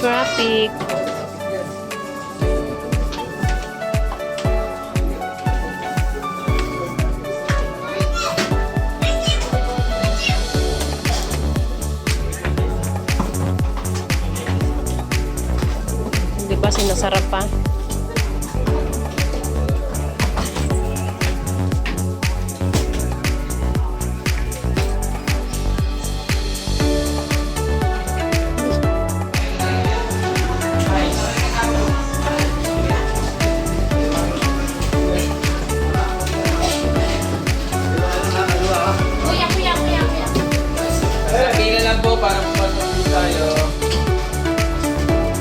traffic. Di ba sinasarap pa?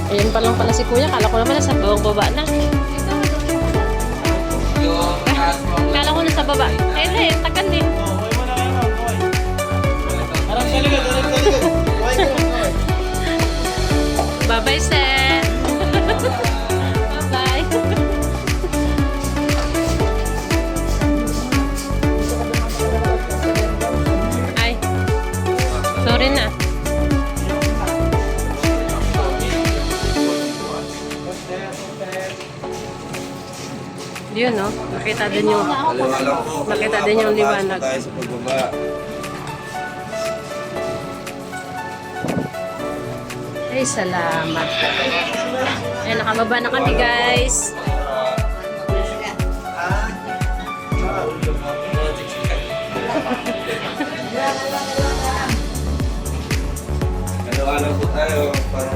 Ayan pa lang pala si Kuya. Kala ko naman nasa baba na. Kala ko nasa baba. Eh, hindi. Tagal din. Bye-bye, sir. Bye-bye. Ay. Sorry na. Yun, no? Makita din yung liwanag. Tayo sa pagbaba. Ay, salamat. Ay, nakababa na kami, guys. Ano po tayo para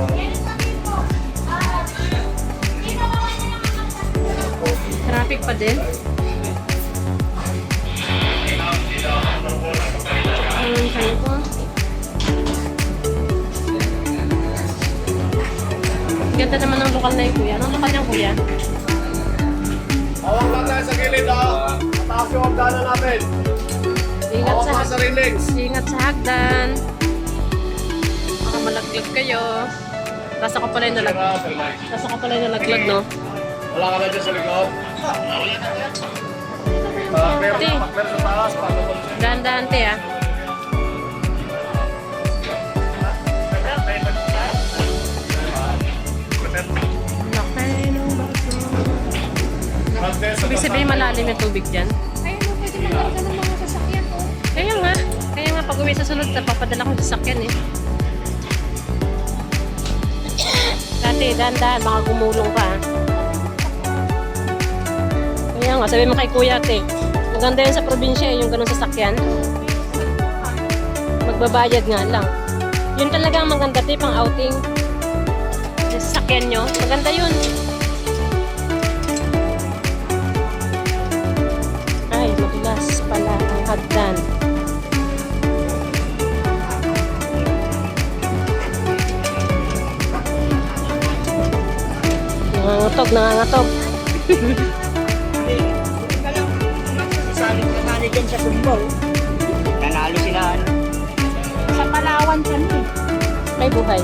Traffic pa din. Kaya po. Ganda naman ng lokal na yung kuya. Anong lokal niyang kuya? Hawak lang tayo sa gilid, ha? Mataas yung hagdanan natin. Ingat Hawak sa mga sarilings. Ingat sa hagdan. Baka malaglag kayo. Tapos ako pala yung nalaglag, no? Wala ka na dyan sa likod. Te. Pakler sa taas. Dahan-dahan, te, ah. Laki ng baso. Ibig sabihin malalim yung tubig dyan. Ayun, pwede magdala ng mga sasakyan po. Kaya nga pag uwi sa sunod, papadala ko sa sasakyan eh. Dati, dahan-dahan, baka gumulong ka. Kaya nga, sabi mo kay kuya, te, maganda yan sa probinsya eh, yung ganun sasakyan. Magbabayad nga lang. Yun talaga ang maganda, te, pang outing. Yung sasakyan nyo, maganda yun. Ay, madulas pala ang hagdan. Nangangatog. Sabi dyan sa Sumbaw. Nanalo sila. Sa Palawan kami. May buhay.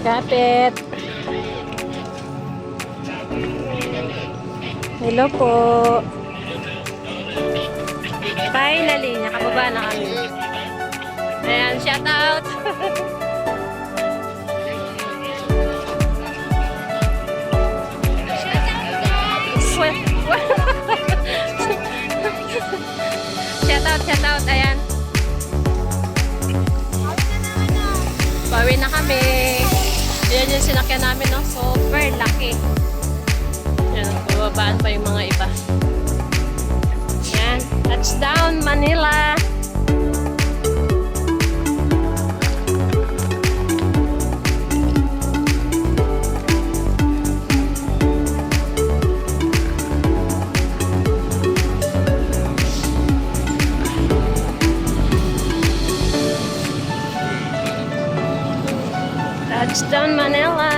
Kapit. Hello po. Finally, nakababa na kami. Ayan, shout out. Shout out, ayan. Bawi na kami. Ayan yung sinakyan namin, no? Super laki. Ayan, bababaan pa yung mga iba. Ayan, touchdown, Manila. Touchdown, Manila.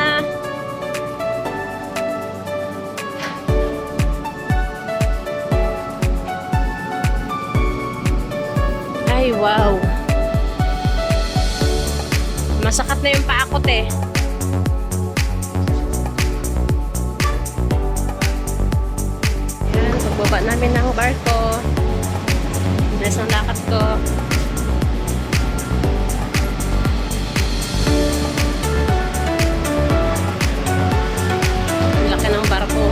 Ay, wow. Masakat na yung paakot eh. Yan, pagbaba namin ng barko. Bilis ng lakad ko. Ang laki ng barko.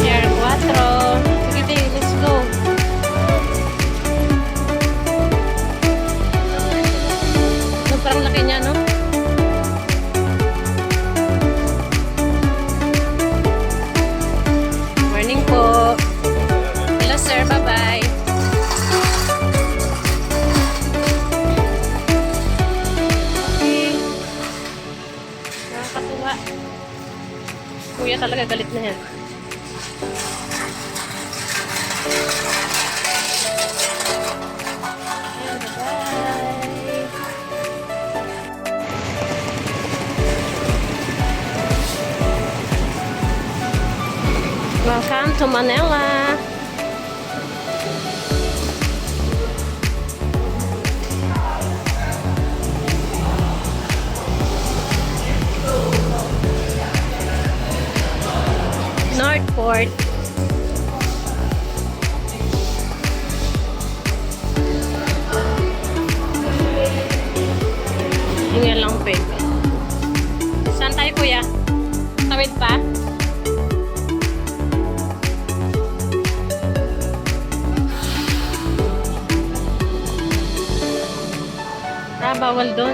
Pier 4. Sige, babe, let's go. Sobrang laki niya, no? Morning po. Hello, sir. Bye-bye. Okay. Nakakatuwa. Kuya talaga galit na yan. Ayan, bye-bye. Welcome to Manila. Northport. Hinga lang, babe. Saan tayo, kuya? Tawid pa? Bawal doon.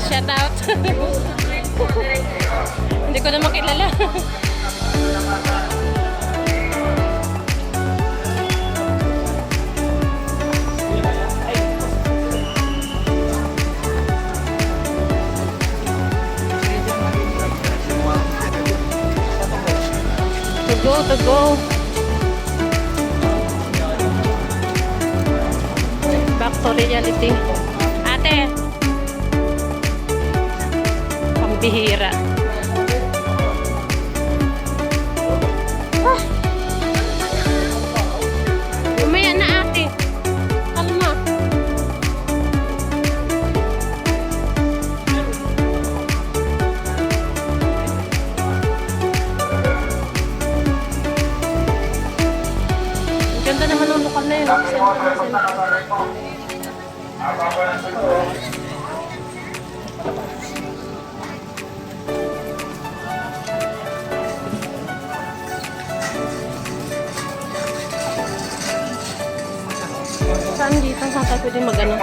Shout out. Hindi ko na makilala. To go. Back to reality. Ate. Pambihira. Ah. Umaya na, ate. Kalma. Ganda naman ang lokal na yun. Saan dito? Saan tayo pwede mag-ano?